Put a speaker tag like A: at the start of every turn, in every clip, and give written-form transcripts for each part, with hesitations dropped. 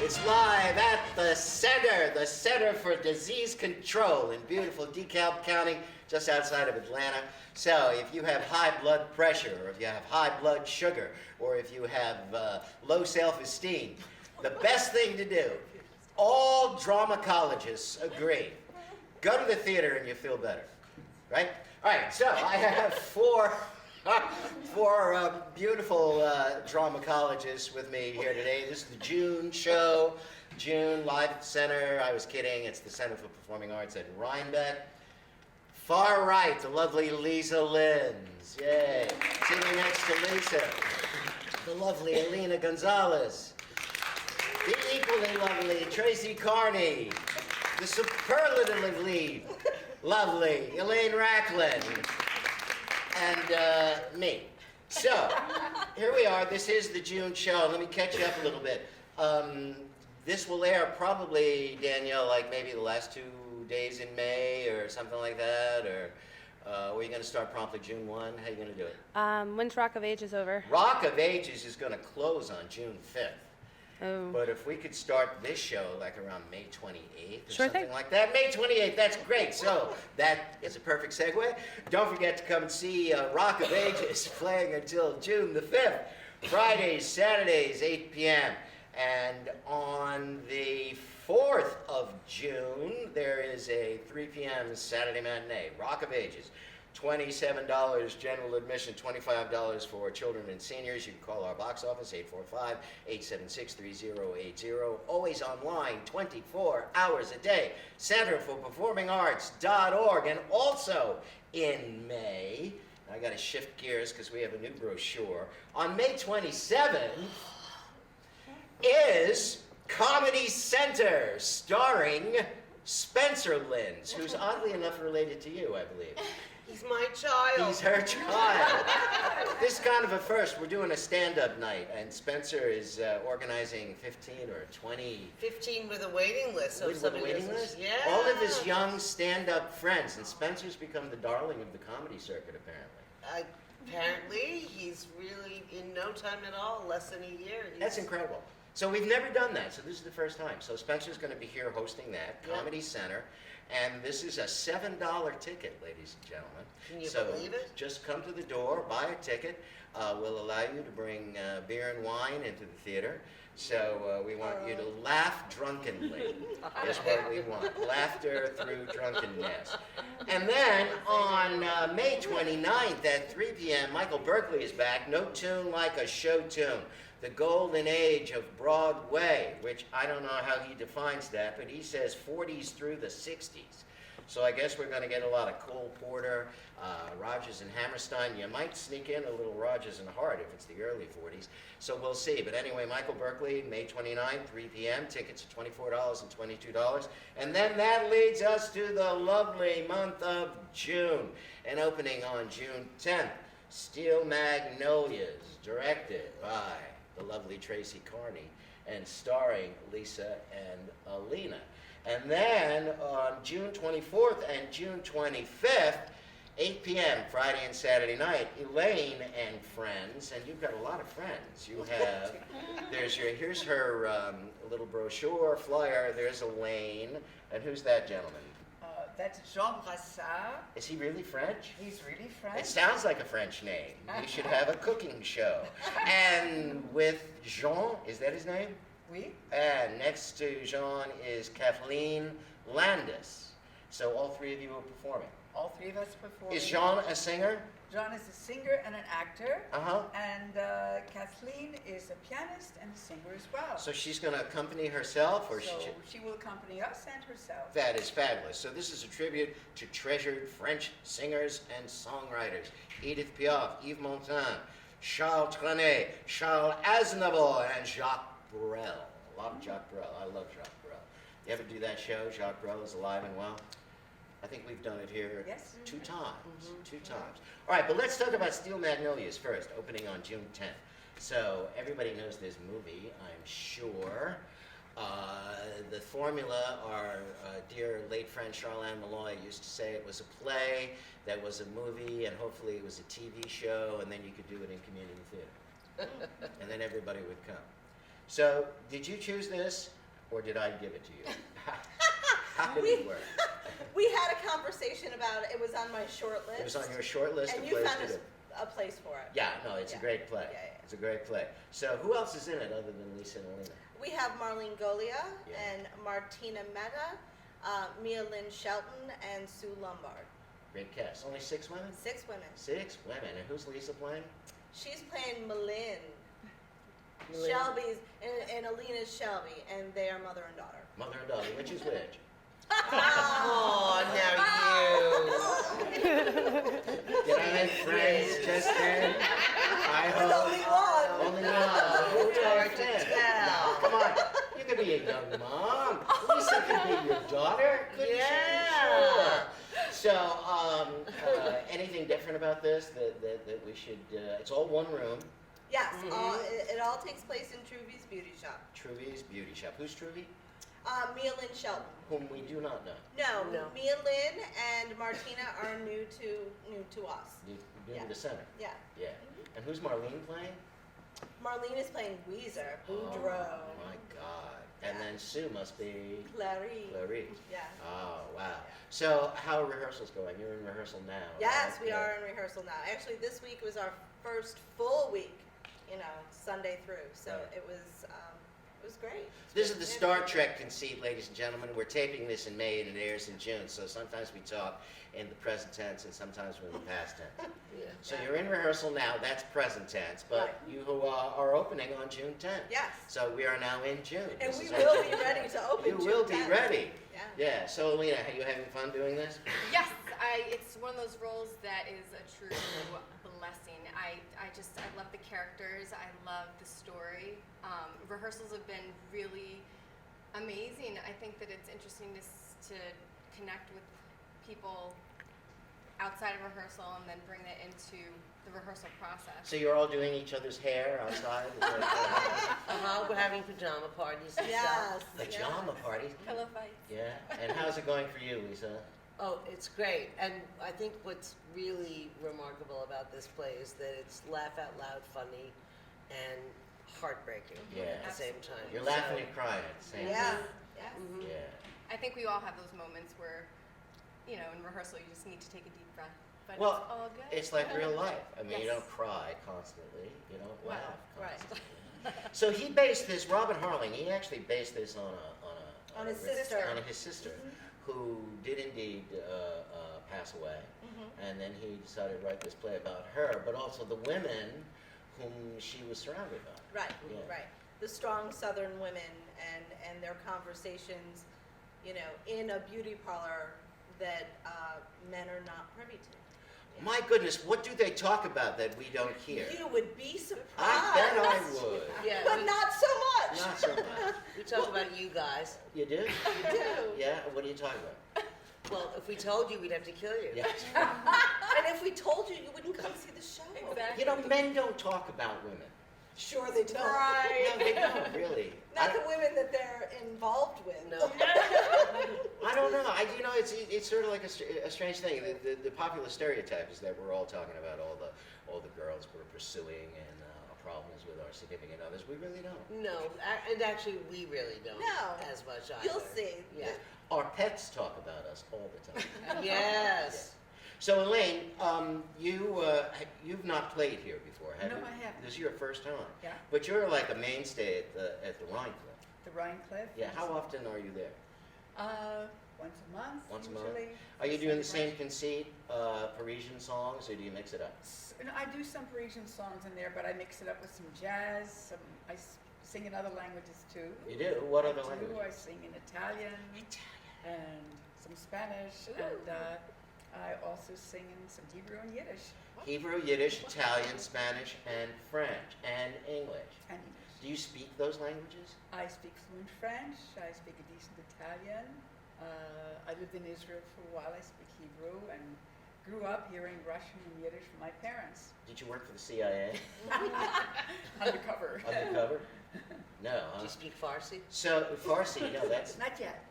A: It's live at the Center for Disease Control in beautiful DeKalb County, just outside of Atlanta. So if you have high blood pressure, or if you have high blood sugar, or if you have low self-esteem, the best thing to do, all dramatologists agree, go to the theater and you feel better, right? All right, so I have four beautiful dramatologists with me here today. This is the June show. June, live at the Center. I was kidding. It's the Center for Performing Arts at Rhinebeck. Far right, the lovely Lisa Linz. Yay. Sitting next to Lisa, the lovely Alina Gonzalez. The equally lovely Tracy Carney. The superlatively lovely Elaine Racklin. And me. So, here we are. This is the June show. Let me catch you up a little bit. This will air probably, Danielle, like maybe the last 2 days in May or something like that, or are you going to start promptly June 1? How are you going to do it?
B: When's Rock of Ages over?
A: Rock of Ages is going to close on June 5th.
B: Oh.
A: But if we could start this show like around May 28th or
B: Sure
A: something
B: thing.
A: like that, May 28th, that's great. So that is a perfect segue. Don't forget to come and see Rock of Ages playing until June the 5th, Fridays, Saturdays, 8 p.m. And on the 4th of June, there is a 3 p.m. Saturday matinee, Rock of Ages. $27 general admission, $25 for children and seniors. You can call our box office, 845-876-3080. Always online, 24 hours a day. centerforperformingarts.org. And also in May, I got to shift gears because we have a new brochure. On May 27th is Comedy Center, starring Spencer Linz, who's oddly enough related to you, I believe.
C: He's my child.
A: He's her child. This is kind of a first. We're doing a stand-up night, and Spencer is organizing 15 or 20.
C: 15 with a waiting list. So
A: With a waiting list?
C: Yeah.
A: All of his young stand-up friends, and Spencer's become the darling of the comedy circuit, apparently.
C: Apparently, he's really, in no time at all, less than a year.
A: That's incredible. So we've never done that, so this is the first time. So Spencer's going to be here hosting that, Comedy Center, and this is a $7 ticket, ladies and gentlemen.
C: Can you
A: so
C: believe it?
A: Just come to the door, buy a ticket. We'll allow you to bring beer and wine into the theater. So we want you to laugh drunkenly, is what we want. Laughter through drunkenness. And then on May 29th at 3 p.m., Michael Berkeley is back. No tune like a show tune. The golden age of Broadway, which I don't know how he defines that, but he says 40s through the 60s. So I guess we're going to get a lot of Cole Porter, Rodgers and Hammerstein. You might sneak in a little Rodgers and Hart if it's the early 40s. So we'll see. But anyway, Michael Berkeley, May 29th, 3 p.m. Tickets are $24 and $22. And then that leads us to the lovely month of June. And opening on June 10th, Steel Magnolias, directed by the lovely Tracy Carney, and starring Lisa and Alina. And then on June 24th and June 25th, 8 p.m., Friday and Saturday night, Elaine and friends, and you've got a lot of friends. You have, here's her little brochure, flyer, there's Elaine, and who's that gentleman?
D: That's Jean Brassard.
A: Is he really French?
D: He's really
A: It
D: French.
A: sounds like a French name. We should have a cooking show. And with Jean, is that his name?
D: Oui.
A: And next to Jean is Kathleen Landis. So all three of you are performing.
D: All three of us perform.
A: Is Jean a singer?
D: Jean is a singer and an actor.
A: Uh-huh.
D: And Kathleen is a pianist and a singer as well.
A: So she's going to accompany herself, or
D: So she will accompany us and herself.
A: That is fabulous. So this is a tribute to treasured French singers and songwriters. Edith Piaf, Yves Montand, Charles Trenet, Charles Aznavour, and Jacques Brel. A lot of Jacques Brel. I love Jacques Brel. You ever do that show? Jacques Brel is alive and well? I think we've done it here
D: Yes.
A: 2 times. 2 times. All right, but let's talk about Steel Magnolias first, opening on June 10th. So everybody knows this movie, I'm sure. The formula, our dear late friend Charlene Malloy used to say it was a play, that was a movie, and hopefully it was a TV show, and then you could do it in community theater. And then everybody would come. So, did you choose this, or did I give it to you? How did it work?
E: We had a conversation about it. It was on my short list.
A: It was on your short list of
E: and you
A: plays
E: found
A: to do.
E: a place for it.
A: Yeah, no, it's a
E: Yeah.
A: great play.
E: Yeah, yeah.
A: It's a great play. So, who else is in it other than Lisa and Alina?
E: We have Marlene Golia
A: Yeah.
E: and Martina Mehta, Mia Lynn Shelton, and Sue Lombard.
A: Great cast. Only 6 women?
E: 6 women.
A: 6 women. And who's Lisa playing?
E: She's playing Malin.
C: Malin.
E: Shelby's and Alina's Shelby, and they are mother and daughter.
A: Mother and daughter. Which is which?
C: Oh, now you.
A: Did I make friends just then? I
E: There's
A: hope.
E: only one.
A: Only one. Who
C: It's hard to
A: did?
C: tell.
A: No, come on. You could be a young mom. Lisa could be your daughter. Couldn't
C: Yeah.
A: she? Sure. So, anything different about this that we should? It's all one room.
E: Yes,
C: Mhm.
E: it all takes place in Truvy's Beauty Shop.
A: Truvy's Beauty Shop. Who's Truvy?
E: Mia Lynn Shelton.
A: Whom we do not know.
E: No,
C: No.
E: Mia Lynn and Martina are new to us.
A: You do
E: Yeah.
A: the center.
E: Yeah.
A: Yeah. And who's Marlene playing?
E: Marlene is playing Weezer, Boudreaux,
A: Oh my God. And
E: Yeah.
A: then Sue must be
E: Clary.
A: Clarice.
E: Yeah.
A: Oh, wow. So, how are rehearsals going? You're in rehearsal now.
E: Yes,
A: right?
E: we
A: Yeah.
E: are in rehearsal now. Actually, this week was our first full week, Sunday through. So
A: Right.
E: it was great.
A: This is the Star Trek conceit, ladies and gentlemen. We're taping this in May and it airs in June, so sometimes we talk in the present tense and sometimes we're in the past tense.
C: Yeah.
A: So you're in rehearsal now, that's present tense, but
E: Right.
A: you are opening on June 10th.
E: Yes.
A: So we are now in June.
E: And
A: This
E: we
A: is our
E: will
A: June
E: be ready
A: 10th.
E: to open
A: You
E: June
A: will be
E: 10th.
A: ready.
E: Yeah.
A: Yeah, so Alina, are you having fun doing this?
F: Yes, it's one of those roles that is a true blessing. I love the characters. I love the story. Rehearsals have been really amazing. I think that it's interesting to connect with people outside of rehearsal and then bring that into the rehearsal process.
A: So you're all doing each other's hair outside? Is that-
C: We're having pajama parties and
E: Yes.
C: stuff.
A: Pajama parties?
F: Pillow fights.
A: Yeah. And how's it going for you, Lisa?
C: Oh, it's great. And I think what's really remarkable about this play is that it's laugh out loud funny and heartbreaking
A: Yeah.
C: at the same time.
A: You're laughing and crying at the same
E: Yeah.
A: time.
E: Yes.
C: Mhm.
A: Yeah.
F: I think we all have those moments where, in rehearsal you just need to take a deep breath. But
A: Well,
F: it's all good.
A: It's like real life. I mean, you
F: Yes.
A: don't cry constantly. You don't
F: Well,
A: laugh
E: right.
A: constantly. So he based this, Robin Harling, he actually based this on
E: On his
A: a-
E: sister.
A: on his sister, who did indeed pass away.
E: Mhm.
A: And then he decided to write this play about her, but also the women whom she was surrounded by.
E: Right,
A: Yeah.
E: right. The strong Southern women and their conversations, in a beauty parlor that men are not privy to. Yeah.
A: My goodness, what do they talk about that we don't hear?
E: You would be surprised.
A: I bet I would.
C: Yeah,
E: But not so much.
A: Not so much.
C: we talk about you guys.
A: You do?
E: You do.
A: Yeah? What are you talking about?
C: Well, if we told you, we'd have to kill you.
A: Yeah.
E: And if we told you, you wouldn't come see the show.
F: Exactly.
A: You know, men don't talk about women.
E: Sure they don't.
A: No, they don't, really.
E: Not the women that they're involved with.
C: No.
A: I don't know. It's sort of like a strange thing. The popular stereotype is that we're all talking about all the girls we're pursuing and our problems with our significant others. We really don't.
C: No, and actually, we really don't
E: No.
C: as much either.
E: You'll see.
C: Yeah.
A: Our pets talk about us all the time.
C: Yes.
A: So Elaine, you've not played here before, have
D: No,
A: you?
D: I haven't.
A: This is your first time.
D: Yeah.
A: But you're like a mainstay at the Rhine Club.
D: The Rhine Cliff.
A: Yeah. How often are you there?
D: Once a month.
A: Once a month?
D: usually.
A: Are you doing the
D: Sunday
A: same conceit, Parisian songs, or do you mix it up?
D: No, I do some Parisian songs in there, but I mix it up with some jazz. I sing in other languages too.
A: You do? What
D: I
A: other
D: do.
A: language?
D: I sing in Italian and some Spanish, and I also sing in some Hebrew and Yiddish.
A: Hebrew, Yiddish, Italian, Spanish, and French, and English.
D: And English.
A: Do you speak those languages?
D: I speak fluent French. I speak a decent Italian. I lived in Israel for a while. I speak Hebrew and grew up hearing Russian and Yiddish from my parents.
A: Did you work for the CIA?
D: Undercover.
A: Undercover? No.
C: Do you speak Farsi?
A: So Farsi, no, that's
D: Not yet.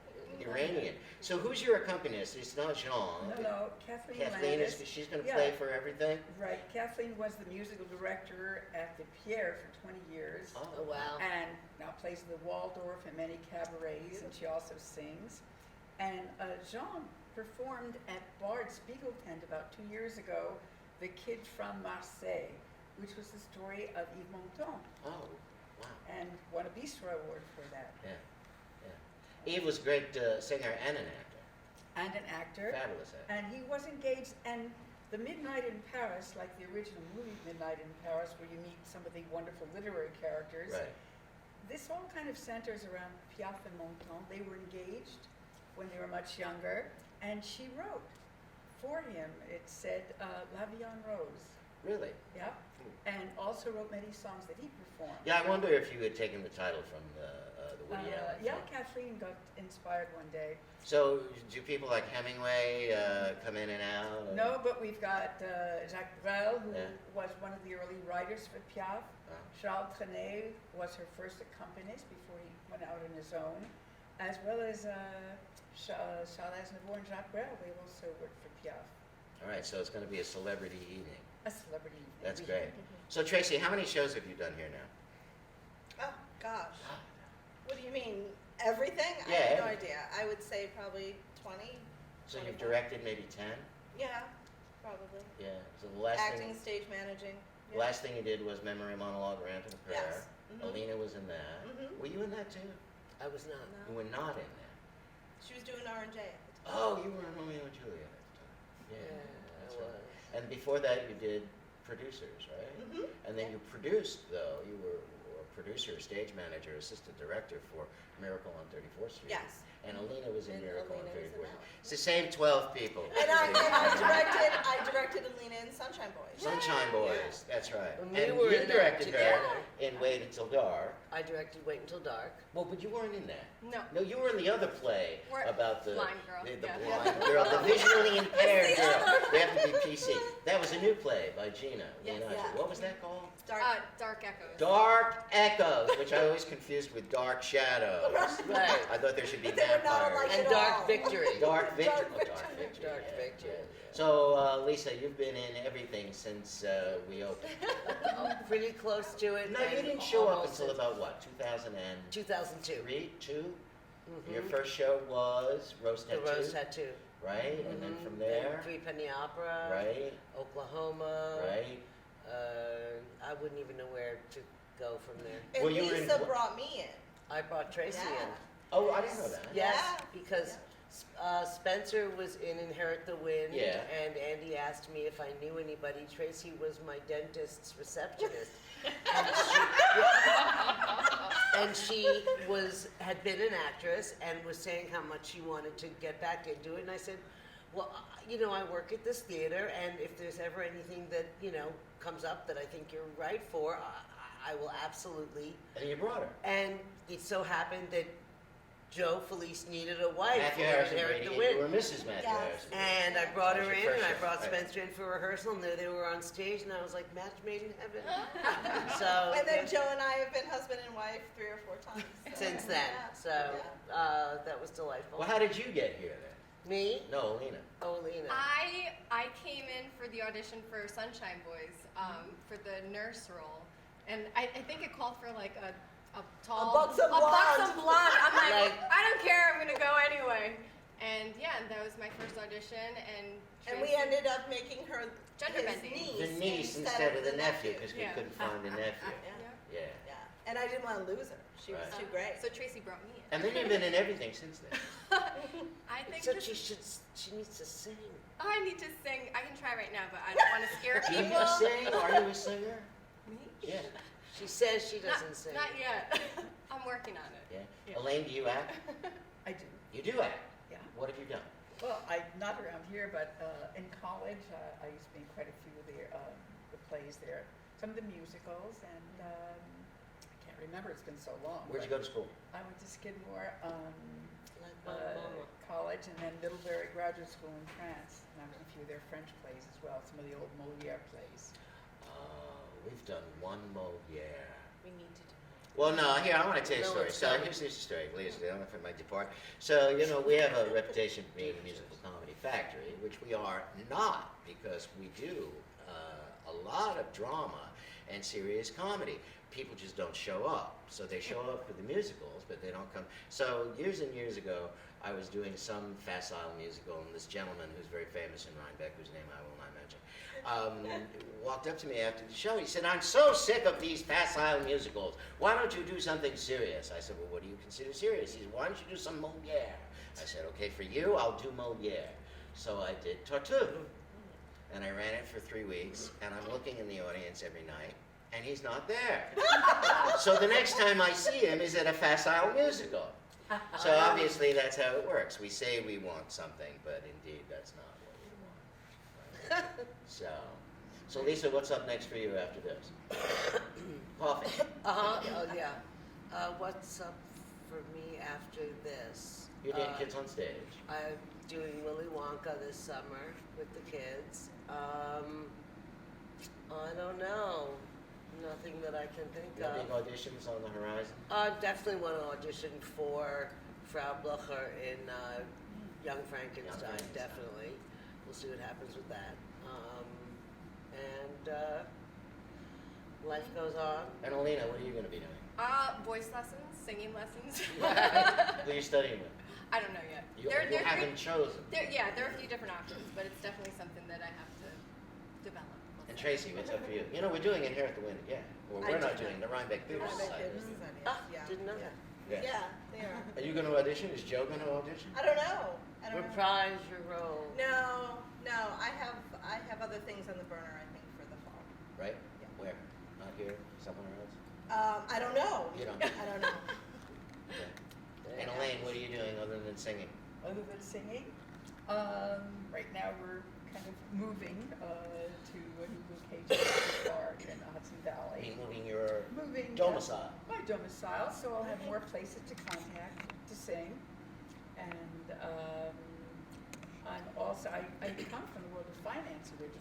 A: Iranian. So who's your accompanist? It's not Jean.
D: No, Kathleen
A: Kathleen
D: Landis.
A: she's going to
D: Yeah.
A: play for everything?
D: Right, Kathleen was the musical director at the Pierre for 20 years.
C: Oh, wow.
D: And now plays the Waldorf and many cabarets, and she also sings. And Jean performed at Bard Spiegeltent about 2 years ago, The Kid from Marseille, which was the story of Yves Montand,
A: Oh, wow.
D: and won a Bistro Award for that.
A: Yeah, yeah. Eve was a great singer and an actor.
D: And an actor.
A: Fabulous actor.
D: And he was engaged, and the Midnight in Paris, like the original movie Midnight in Paris, where you meet some of the wonderful literary characters,
A: Right.
D: this all kind of centers around Piaf and Montand. They were engaged when they were much younger, and she wrote for him. It said La Vie en Rose,
A: Really?
D: yeah, and also wrote many songs that he performed.
A: Yeah, I wonder if you had taken the title from the Woody Allen
D: Yeah,
A: film.
D: Kathleen got inspired one day.
A: So, do people like Hemingway come in and out? or-
D: No, but we've got Jacques Brel, who
A: Yeah.
D: was one of the early writers for Piaf.
A: Oh.
D: Charles Trenet was her first accompanist before he went out on his own, as well as Charles Aznavour and Jacques Brel. They also worked for Piaf.
A: All right, so it's going to be a celebrity evening.
D: A celebrity.
A: That's great. So, Tracy, how many shows have you done here now?
E: Oh, gosh. What do you mean? Everything? I
A: Yeah,
E: have no
A: everything.
E: idea. I would say probably 20.
A: So you've
E: 25.
A: directed maybe 10?
E: Yeah, probably.
A: Yeah. So the last
E: Acting,
A: thing,
E: stage managing.
A: the last thing you did was Memory Monologue, Rant and Prayer.
E: Yes. Mhm.
A: Alina was in that.
E: Mhm.
A: Were you in that too?
C: I was not.
E: No.
A: You were not in that.
E: She was doing R&J at the time.
A: Oh, you were in Romeo and Juliet at the time. Yeah, that's
C: I
A: right.
C: was.
A: And before that, you did producers, right?
E: Mhm.
A: And then you produced, though. You were a producer, stage manager, assistant director for Miracle on 34th Street.
E: Yes.
A: And Alina was in
E: And
A: Miracle on
E: Alina was in
A: 34th
E: that
A: Street.
E: one.
A: It's the same 12 people.
E: And I directed Alina in Sunshine Boys.
A: Sunshine Boys, that's right.
C: And we
A: And
C: were
A: you
C: in that
A: directed her
C: together.
A: in Wait Until Dark.
C: I directed Wait Until Dark.
A: Well, but you weren't in that.
F: No.
A: No, you were in the other play
F: We're
A: about the
F: blind girl,
A: the
F: yeah.
A: blind girl, the visually impaired girl. They have to be PC. That was a new play by Gina.
F: Yes.
A: Leonardo.
E: Yeah.
A: What was that called?
F: Dark Echoes.
A: Dark Echoes, which I always confused with Dark Shadows.
C: Right.
A: I thought there should be
E: But they were not
A: vampires.
E: alike
C: And
E: at
C: Dark
E: all.
C: Victory.
A: Dark Victory.
E: Dark
A: Oh,
E: Victory.
A: Dark Victory.
C: Dark
A: yeah,
C: Victory,
A: yeah.
C: yeah.
A: So, Lisa, you've been in everything since we opened.
C: Pretty close to it.
A: No, you
C: and
A: didn't show up
C: almost
A: until
C: at
A: about what, 2003,
C: 2002.
A: 2?
C: Mhm.
A: Your first show was Rose
C: The
A: Tattoo,
C: Rose Tattoo.
A: right? And then
C: Mhm.
A: from there,
C: Three Penny Opera.
A: right,
C: Oklahoma.
A: right.
C: I wouldn't even know where to go from there.
E: And
A: Well, you were in
E: Lisa
A: what-
E: brought me in.
C: I brought Tracy
E: Yeah.
C: in.
A: Oh, I didn't know that.
C: Yes,
E: Yeah.
C: because Spencer was in Inherit the Wind,
A: Yeah.
C: and Andy asked me if I knew anybody. Tracy was my dentist's receptionist, and she had been an actress and was saying how much she wanted to get back into it. And I said, well, I work at this theater, and if there's ever anything that comes up that I think you're right for, I will absolutely.
A: And you brought her.
C: And it so happened that Joe Felice needed a wife
A: Matthew
C: for
A: Harrison
C: Inherit
A: Brady,
C: the
A: you
C: Wind.
A: were Mrs. Matthew
E: Yes.
A: Harrison.
C: And I brought her
A: That was
C: in,
A: your
C: and I
A: first
C: brought
A: show, right.
C: Spencer in for rehearsal, and there they were on stage, and I was like, match made in heaven. So
E: And then Joe and I have been husband and wife 3 or 4 times. So,
C: since then,
E: yeah.
C: so that was delightful.
A: Well, how did you get here then?
C: Me?
A: No, Alina.
C: Oh, Lena.
F: I came in for the audition for Sunshine Boys for the nurse role, and I think it called for like a tall,
E: buxom blonde.
F: blonde. I'm like,
C: Like-
F: I don't care, I'm gonna go anyway. And yeah, and that was my first audition, and
E: And we
F: Tracy-
E: ended up making her
F: Gender
E: his
F: bending.
A: The niece instead of the nephew, because we
F: Yeah.
A: couldn't find a nephew.
E: Yeah.
A: Yeah.
E: Yeah. And I didn't want to lose her. She was
A: Right.
E: too great.
F: So Tracy brought me in.
A: And then you've been in everything since then.
F: I think
C: Except
F: this-
C: she needs to sing.
F: Oh, I need to sing. I can try right now, but I don't want to scare
A: Do
F: people.
A: you sing? Are you a singer?
F: Me?
A: Yeah.
C: She says she
F: Not,
C: doesn't sing.
F: not yet. I'm working on it.
A: Yeah.
F: Yeah.
A: Elaine, do you act?
D: I do.
A: You do act.
D: Yeah.
A: What have you done?
D: Well, not around here, but in college, I used to be in quite a few of the plays there. Some of the musicals, and I can't remember, it's been so long.
A: Where'd you
D: but
A: go to school?
D: I went to Skidmore
C: Like my mama.
D: College, and then Middlebury Graduate School in France. And I was in a few of their French plays as well, some of the old Moliere plays.
A: We've done one Moliere.
E: We need to do
A: Well, no, here, I want to tell you a
C: No,
A: story.
C: it's
A: So
C: fine.
A: here's the story, please, I don't know if it might depart. So, you know, we have a reputation for being a musical comedy factory, which we are not, because we do a lot of drama and serious comedy. People just don't show up. So they show up for the musicals, but they don't come. So years and years ago, I was doing some facile musical, and this gentleman who's very famous in Rhinebeck, whose name I will not mention, walked up to me after the show. He said, "I'm so sick of these facile musicals. Why don't you do something serious?" I said, "Well, what do you consider serious?" He said, "Why don't you do some Moliere?" I said, "Okay, for you, I'll do Moliere." So I did Tartuffe, and I ran it for 3 weeks, and I'm looking in the audience every night, and he's not there. So the next time I see him is at a facile musical. So obviously that's how it works. We say we want something, but indeed that's not what we want. Right? So Lisa, what's up next for you after this? Coffee.
C: Oh, yeah. What's up for me after this?
A: You're doing Kids on Stage.
C: I'm doing Willy Wonka this summer with the kids. I don't know. Nothing that I can think
A: You have
C: of.
A: big auditions on the horizon?
C: Definitely want to audition for Frau Blucher in Young Frankenstein, definitely. We'll see what happens with that. Life goes on.
A: And Alina, what are you going to be doing?
F: Voice lessons, singing lessons.
A: Who are you studying with?
F: I don't know yet.
A: You
F: There are
A: haven't chosen.
F: there are a few different options, but it's definitely something that I have to develop.
A: And Tracy, what's up for you? You know, we're doing Inherit the Wind again. Well, we're not doing the Rhinebeck Theater Society.
C: Didn't know that.
E: Yeah, they are.
A: Are you going to audition? Is Joe going to audition?
E: I don't know.
C: Reprise your role.
E: No, I have other things on the burner, I think, for the fall.
A: Right?
E: Yeah.
A: Where? Not here? Somewhere else?
E: I don't know.
A: You don't.
E: I don't know.
A: Okay. And Elaine, what are you doing other than singing?
D: Other than singing, right now we're kind of moving to a new location park in the Hudson
A: I
D: Valley.
A: mean, moving your
D: Moving
A: domicile.
D: my domicile, so I'll have more places to contact to sing. And I'm also, I come from the world of finance originally.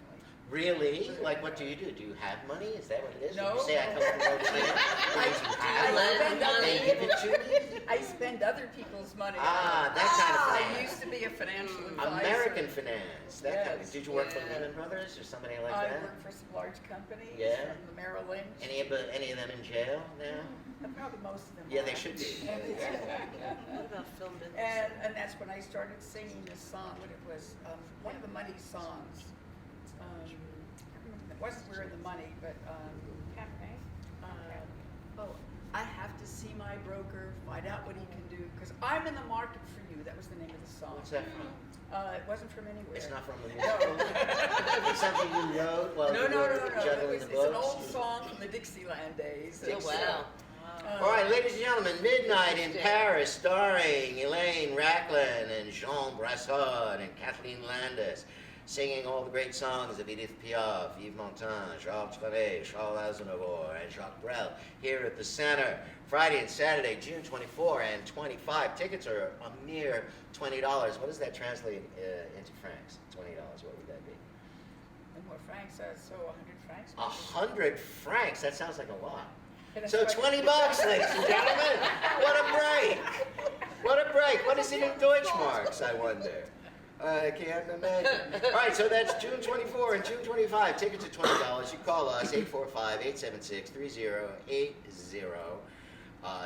A: Really? Like, what do? Do you have money? Is that what it is?
D: No.
A: When you say I come from Rhode Island, it means you have
D: spend
A: money? They give it to me?
D: I spend other people's money.
A: Ah, that kind of
D: I
A: finance.
D: used to be a financial advisor.
A: American finance. That kind of.
D: Yes.
A: Did you work for
C: Yeah.
A: Lehman Brothers or somebody like
D: I
A: that?
D: work for some large companies.
A: Yeah.
D: From the Merrill Lynch.
A: Any of them in jail now?
D: Probably most of them
A: Yeah,
D: are.
A: they should be.
C: What about film business?
D: And that's when I started singing this song, what it was, one of the Money songs. It wasn't We're in the Money, but, I have to see my broker, find out what he can do, because I'm in the market for you. That was the name of the song.
A: What's that from?
D: It wasn't from anywhere.
A: It's not from the musical. It's something you wrote while
D: No,
A: you
D: no,
A: were
D: no, no.
A: juggling
D: It's
A: the
D: an
A: books?
D: old song from the Dixieland days.
C: Oh, wow.
A: All right, ladies and gentlemen, Midnight in Paris, starring Elaine Racklin and Jean Brassard and Kathleen Landis, singing all the great songs of Edith Piaf, Yves Montand, Charles Trenet, Charles Aznavour, and Jacques Brel here at the Center. Friday and Saturday, June 24 and 25. Tickets are a mere $20. What does that translate into francs? $20, what would that be?
D: And more francs, so 100 francs.
A: 100 francs, that sounds like a lot.
D: And that's
A: So
D: what-
A: $20, ladies and gentlemen. What a break! What a break! What is it in Deutschmarks, I wonder? I can't imagine. All right, so that's June 24 and June 25. Tickets are $20. You call us 845-876-3080.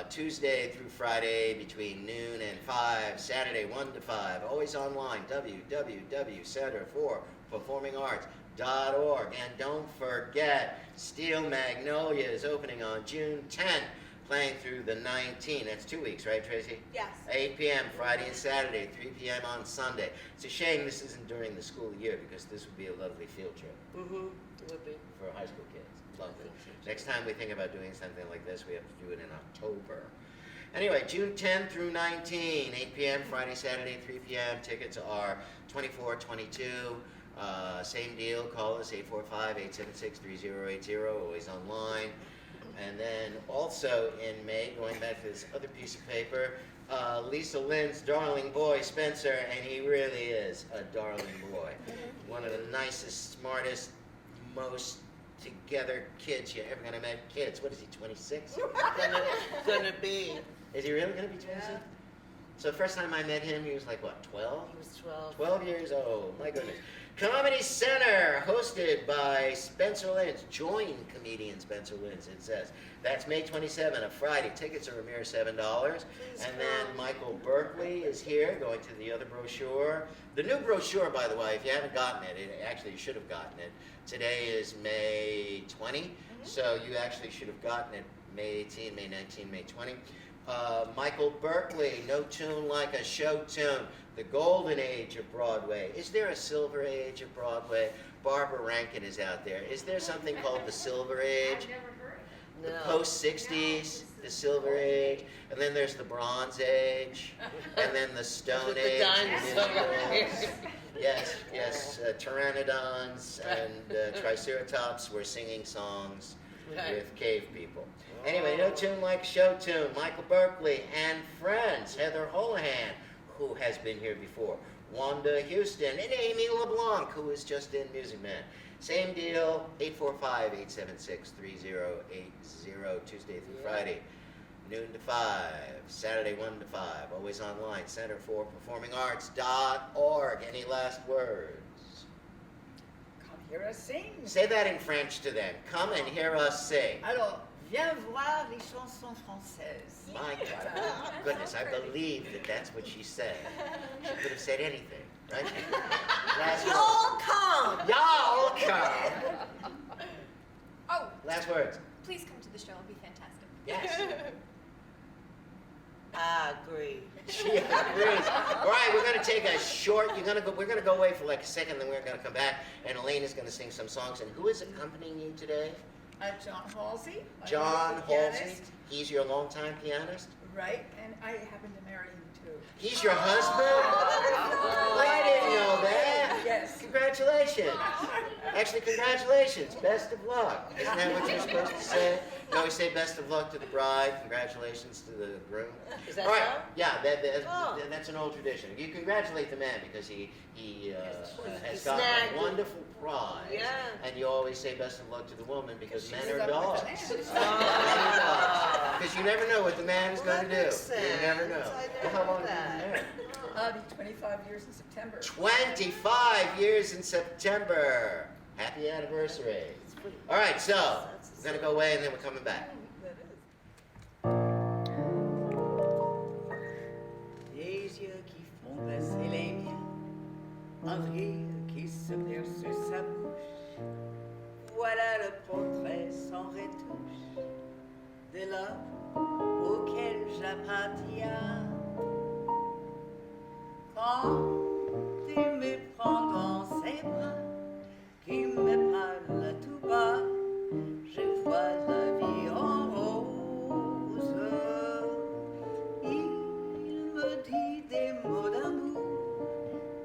A: Tuesday through Friday between noon and 5. Saturday 1 to 5. Always online. www.centerforperformingarts.org. And don't forget, Steel Magnolias opening on June 10th, playing through the 19th. That's 2 weeks, right, Tracy?
E: Yes.
A: 8 p.m. Friday and Saturday, 3 p.m. on Sunday. It's a shame this isn't during the school year, because this would be a lovely field trip
C: Mm-hmm. It would be.
A: for high school kids. Lovely. Next time we think about doing something like this, we have to do it in October. Anyway, June 10 through 19, 8 p.m. Friday, Saturday, 3 p.m. Tickets are $24.22. Same deal. Call us 845-876-3080. Always online. And then also in May, going back to this other piece of paper, Lisa Lynn's darling boy, Spencer, and he really is a darling boy. One of the nicest, smartest, most together kids you ever gonna make kids. What is he, 26?
C: Gonna be.
A: Is he really gonna be 26?
C: Yeah.
A: So the first time I met him, he was like, what, 12?
C: He was 12.
A: 12 years old, my goodness. Comedy Center, hosted by Spencer Lins. Join comedian Spencer Lins, it says. That's May 27, a Friday. Tickets are a mere $7. And then Michael Berkeley is here, going to the other brochure. The new brochure, by the way, if you haven't gotten it, actually you should have gotten it. Today is May 20, so you actually should have gotten it May 18, May 19, May 20. Michael Berkeley, No Tune Like a Show Tune, the golden age of Broadway. Is there a silver age of Broadway? Barbara Rankin is out there. Is there something called the silver age? The post-60s, the silver age, and then there's the bronze age, and then the stone
C: The
A: age.
C: dinosaurs.
A: Yes, pteranodons and triceratops were singing songs with cave people. Anyway, No Tune Like Show Tune, Michael Berkeley and friends, Heather Holohan, who has been here before, Wanda Houston, and Amy LeBlanc, who was just in Music Man. Same deal, 845-876-3080, Tuesday through Friday, noon to 5, Saturday 1 to 5, always online, centerforperformingarts.org. Any last words?
D: Come hear us sing.
A: Say that in French to them. Come and hear us sing.
D: Alors, viens voir les chansons françaises.
A: My God. Goodness, I believe that that's what she said. She could have said anything, right? Last
C: Y'all come.
A: words. Y'all come.
F: Oh,
A: Last words.
F: please come to the show. It'll be fantastic.
A: Yes.
C: I agree.
A: She agrees. All right, we're going to take a short. We're going to go away for like a second, then we're going to come back, and Elaine is going to sing some songs. And who is accompanying you today?
D: John Halsey.
A: John
D: the
A: Halsey.
D: pianist,
A: He's your longtime pianist.
D: Right, and I happen to marry him too.
A: He's your husband. Oh, I didn't know that.
D: Yes.
A: Congratulations. Actually, congratulations. Best of luck. Isn't that what you're supposed to say? You always say best of luck to the bride. Congratulations to the groom.
C: Is that
A: All right.
C: so?
A: Yeah,
C: Oh.
A: that's an old tradition. You congratulate the man because he has got
C: snagged
A: a wonderful prize.
C: Yeah.
A: And you always say best of luck to the woman because men
D: she's
A: are
D: up with
A: dogs.
D: the man.
A: Because you never know what the man is
C: Well,
A: going to
C: that
A: do.
C: makes
A: You never know.
C: sense. I
A: Well, how
C: never
A: long
C: knew
A: have you been
C: that.
A: married?
D: I'll be 25 years in September.
A: 25 years in September. Happy anniversary. All right, so we're going to go away and then we're coming back.
G: Des yeux qui font baisser les miens, un rire qui se perd sur sa bouche. Voilà le portrait sans retouche de l'homme auquel j'appartiens. Quand tu me prends dans ses bras, qui me parle tout bas, je vois la vie en rose. Il me dit des mots d'amour,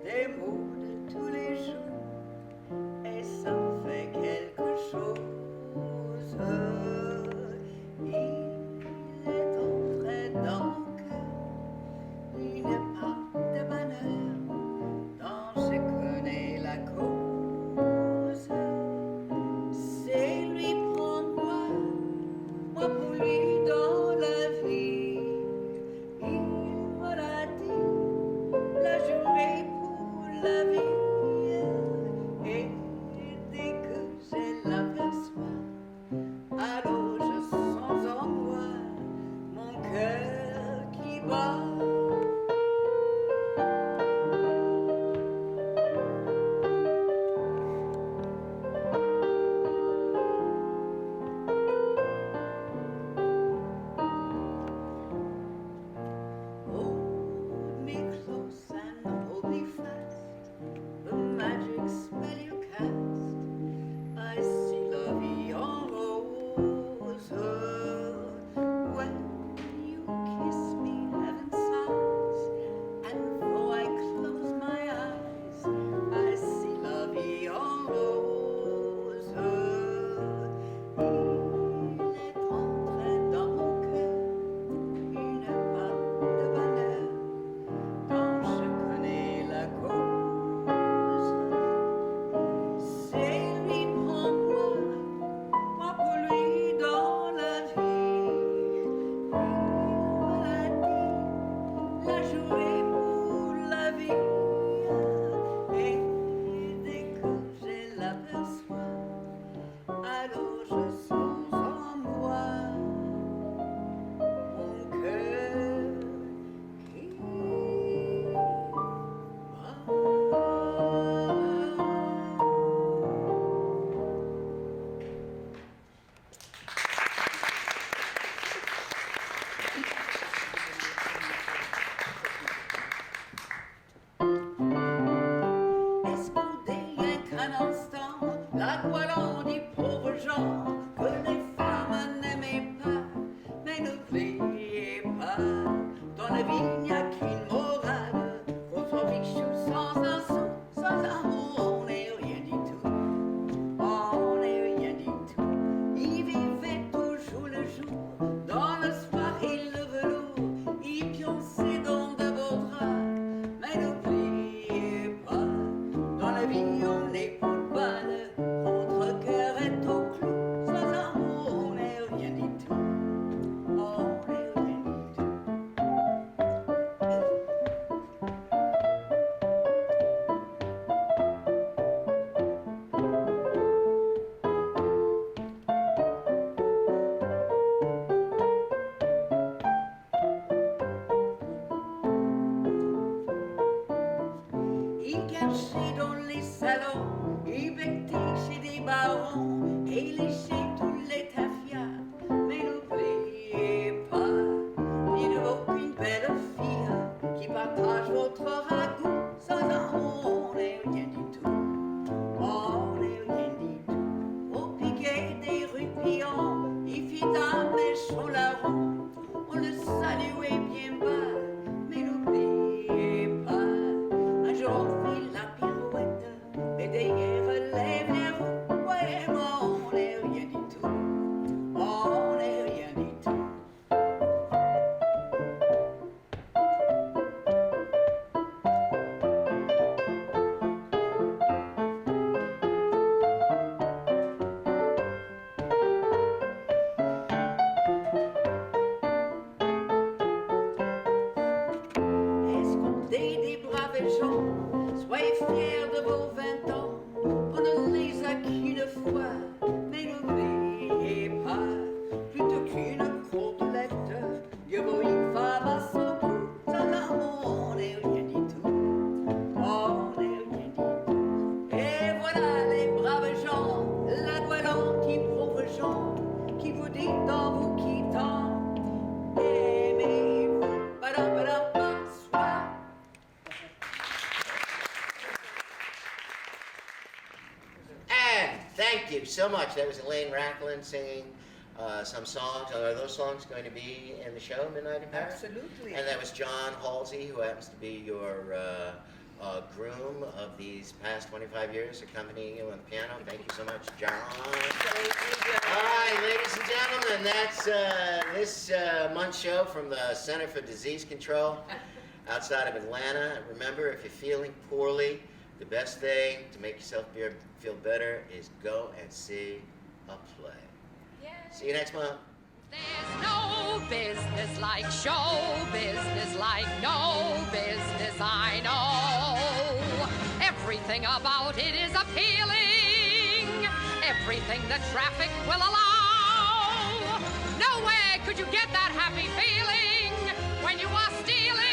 G: des mots de tous les jours, et ça me fait quelque chose. Il est entré dans mon cœur une part de bonheur dont je connais la cause. C'est lui prendre moi pour lui dans la vie. Il me l'a dit, la journée pour la vie. Et dès que je l'aperçois, alors je sens en moi mon cœur qui bat. Hold me close and hold me fast. un instant, la Goualan dit pauvres gens que les femmes n'aimaient pas. Mais n'oubliez pas, dans la vie il n'y a qu'une morale. Qu'on soit bichou sans un sou, sans amour, on n'est rien du tout. On n'est rien du tout. Il vivait toujours le jour, dans le soir et le velours. Il pionçait dans de beaux draps. Mais n'oubliez pas, dans la vie on n'est pas de balle. Contre cœur est au clou, sans amour on n'est rien du tout. On n'est rien du tout. Il cachait dans les salons, il bectait chez des barons et il léchait tous les tafias. Mais n'oubliez pas, il ne vaut qu'une belle fille qui partage votre ragoût. Sans amour, on n'est rien du tout. On n'est rien du tout. Au piquet des rupillons, il fit un méchant larron. On le saluait bien bas, mais n'oubliez pas. Un jour on fit la pirouette, et derrière lève les roues. Ouais, moi on n'est rien du tout. On n'est rien du tout. Escomptez des braves gens, soyez fiers de vos 20 ans. On ne les a qu'une fois, mais n'oubliez pas, plutôt qu'une côtelette, mieux vaut une femme à son cou. Sans amour, on n'est rien du tout. On n'est rien du tout. Et voilà les braves gens, la Goualan qui prouve gens, qui vous dit en vous quittant, aimez-vous. Ba-da-ba-da-ba, soit.
A: And thank you so much. That was Elaine Racklin singing some songs. Are those songs going to be in the show, Midnight in Paris?
D: Absolutely.
A: And that was John Halsey, who happens to be your groom of these past 25 years, accompanying you on the piano. Thank you so much, John. All right, ladies and gentlemen, that's this month's show from the Center for Disease Control outside of Atlanta. Remember, if you're feeling poorly, the best thing to make yourself feel better is go and see a play. See you next month.
H: There's no business like show business, like no business I know. Everything about it is appealing, everything the traffic will allow. Nowhere could you get that happy feeling when you are stealing